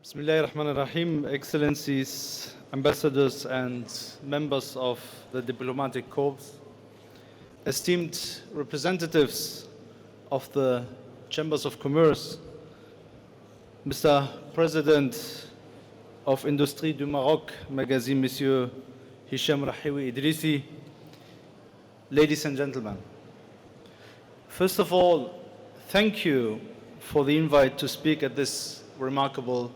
Bismillahirrahmanirrahim, Excellencies, ambassadors and members of the diplomatic corps, esteemed representatives of the Chambers of Commerce, Mr. President of Industrie du Maroc magazine, Monsieur Hicham Rahiwi Idrissi, ladies and gentlemen. First of all, thank you for the invite to speak at this remarkable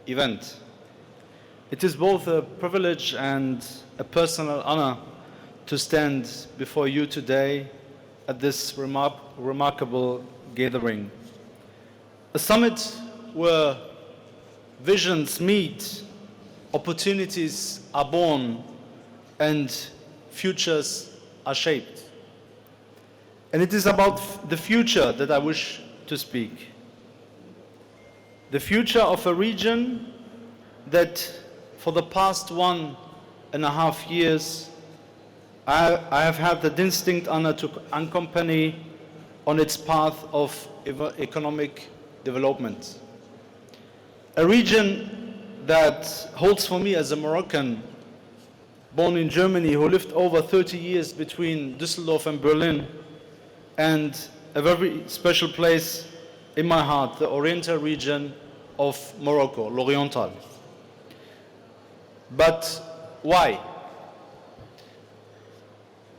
event. It is both a privilege and a personal honor to stand before you today at this remarkable gathering. A summit where visions meet, opportunities are born, and futures are shaped. And it is about the future that I wish to speak. The future of a region that for the past 1.5 years I have had the distinct honor to accompany on its path of economic development. A region that holds for me as a Moroccan born in Germany who lived over 30 years between Düsseldorf and Berlin, and a very special place in my heart, the Oriental region of Morocco, l'Oriental. But why?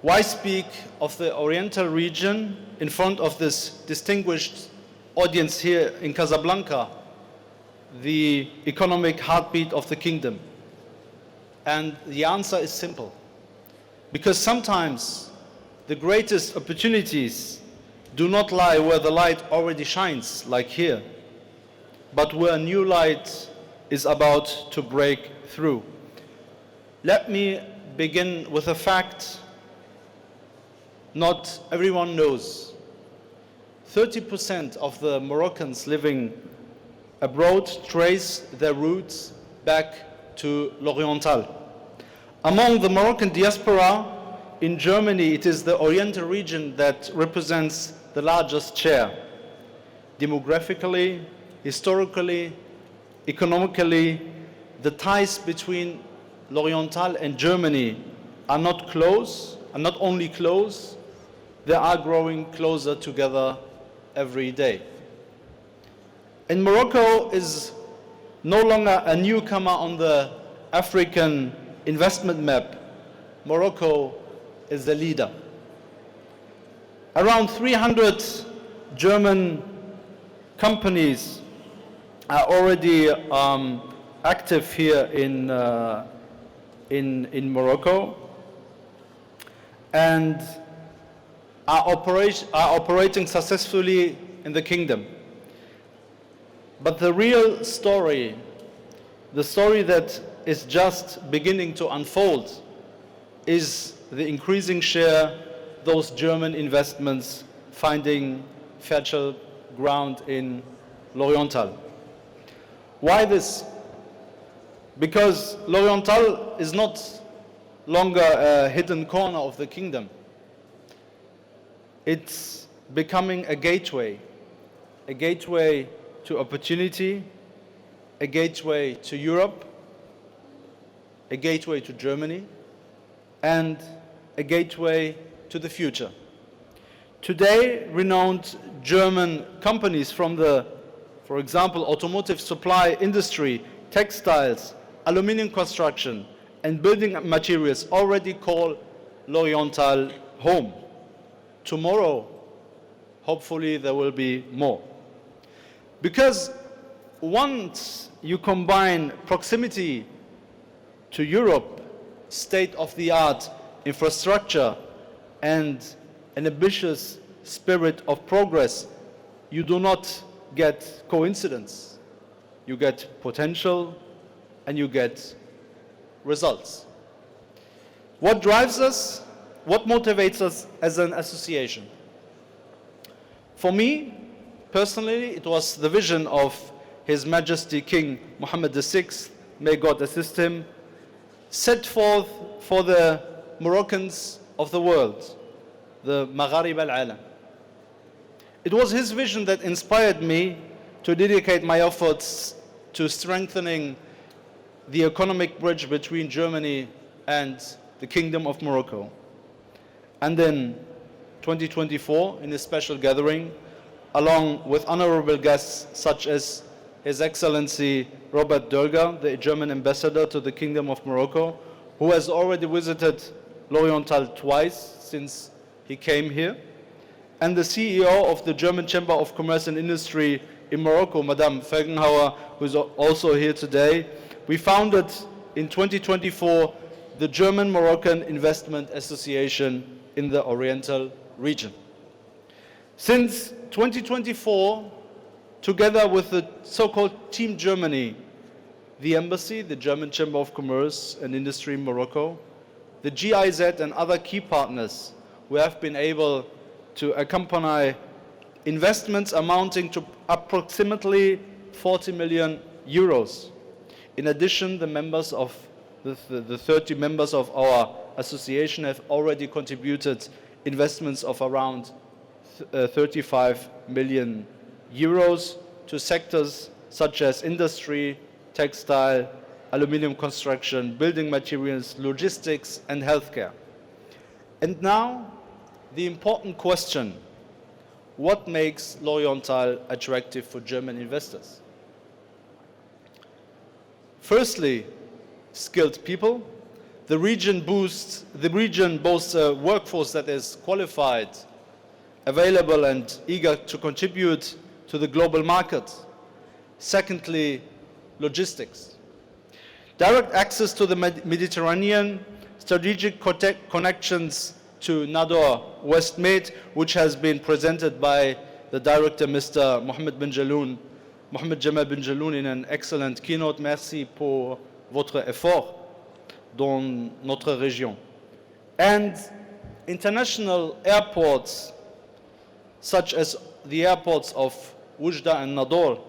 Why speak of the Oriental region in front of this distinguished audience here in Casablanca, the economic heartbeat of the kingdom? And the answer is simple. Because sometimes the greatest opportunities do not lie where the light already shines, like here, but where a new light is about to break through. Let me begin with a fact not everyone knows. 30% of the Moroccans living abroad trace their roots back to l'Oriental. Among the Moroccan diaspora in Germany, it is the Oriental region that represents the largest share. Demographically, historically, economically, the ties between l'Oriental and Germany are not close, are not only close, they are growing closer together every day. And Morocco is no longer a newcomer on the African investment map. Morocco is the leader. Around 300 German companies are already active here in Morocco and are operating successfully in the kingdom. But the real story, the story that is just beginning to unfold, is the increasing share those German investments finding fertile ground in l'Oriental. Why this? Because l'Oriental is not longer a hidden corner of the kingdom. It's becoming a gateway to opportunity, a gateway to Europe, a gateway to Germany, and a gateway to the future. Today, renowned German companies from the, for example, automotive supply industry, textiles, aluminum construction, and building materials already call l'Oriental home. Tomorrow, hopefully, there will be more. Because once you combine proximity to Europe, state-of-the-art infrastructure, and an ambitious spirit of progress, you do not get coincidence. You get potential and you get results. What drives us? What motivates us as an association? For me, personally, it was the vision of His Majesty King Mohammed VI, may God assist him, set forth for the Moroccans of the world, the Magharib al-Alam. It was his vision that inspired me to dedicate my efforts to strengthening the economic bridge between Germany and the Kingdom of Morocco. And in 2024, in a special gathering, along with honorable guests such as His Excellency Robert Dölger, the German ambassador to the Kingdom of Morocco, who has already visited L'Oriental twice since he came here, and the CEO of the German Chamber of Commerce and Industry in Morocco, Madame Felgenhauer, who is also here today. We founded in 2024 the German-Moroccan Investment Association in the Oriental region. Since 2024, together with the so-called Team Germany, the Embassy, the German Chamber of Commerce and Industry in Morocco, the GIZ and other key partners, we have been able to accompany investments amounting to approximately 40 million euros. In addition, the members of the 30 members of our association have already contributed investments of around 35 million euros to sectors such as industry, textile, aluminium construction, building materials, logistics, and healthcare. And now, the important question: what makes L'Oriental attractive for German investors? Firstly, skilled people. The region boasts a workforce that is qualified, available, and eager to contribute to the global market. Secondly, logistics. Direct access to the Mediterranean, strategic connections to Nador West Med, which has been presented by the director, Mr. Mohamed Jamal Ben Jelloun, in an excellent keynote. Merci pour votre effort dans notre région. And international airports, such as the airports of Oujda and Nador,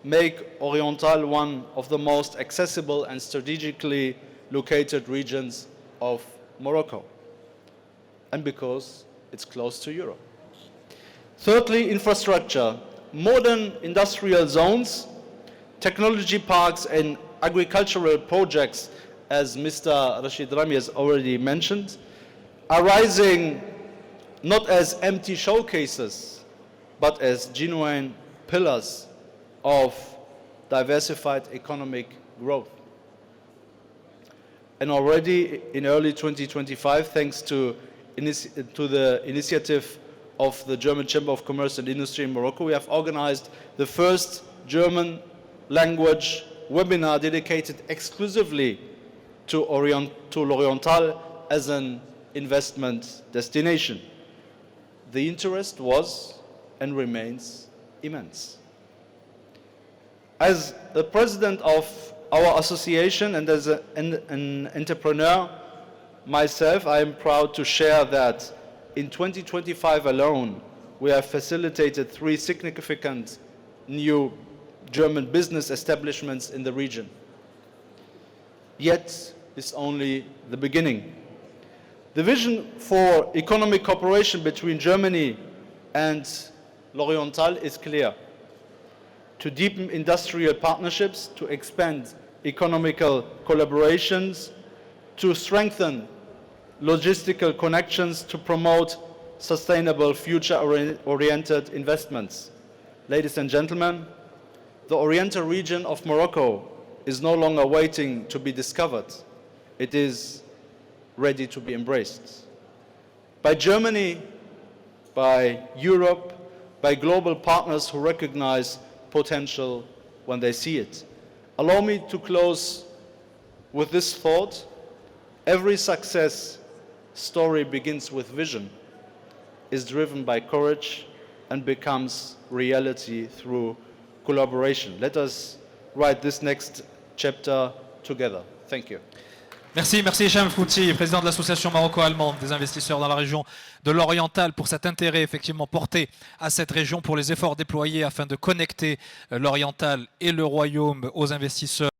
make Oriental one of the most accessible and strategically located regions of Morocco, and because it's close to Europe. Thirdly, infrastructure. Modern industrial zones, technology parks, and agricultural projects, as Mr. Rashid Rami has already mentioned, are rising not as empty showcases, but as genuine pillars of diversified economic growth. And already in early 2025, thanks to the initiative of the German Chamber of Commerce and Industry in Morocco, we have organized the first German language webinar dedicated exclusively to L'Oriental as an investment destination. The interest was and remains immense. As the president of our association and as an entrepreneur myself, I am proud to share that in 2025 alone, we have facilitated 3 significant new German business establishments in the region. Yet, it's only the beginning. The vision for economic cooperation between Germany and L'Oriental is clear: to deepen industrial partnerships, to expand economical collaborations, to strengthen logistical connections, to promote sustainable future-oriented investments. Ladies and gentlemen, the Oriental region of Morocco is no longer waiting to be discovered. It is ready to be embraced. By Germany, by Europe, by global partners who recognize potential when they see it. Allow me to close with this thought: every success story begins with vision, is driven by courage, and becomes reality through collaboration. Let us write this next chapter together. Thank you. Merci Hicham Fouti, président de l'association maroco-allemande des investisseurs dans la région de l'Oriental, pour cet intérêt effectivement porté à cette région, pour les efforts déployés afin de connecter l'Oriental et le Royaume aux investisseurs.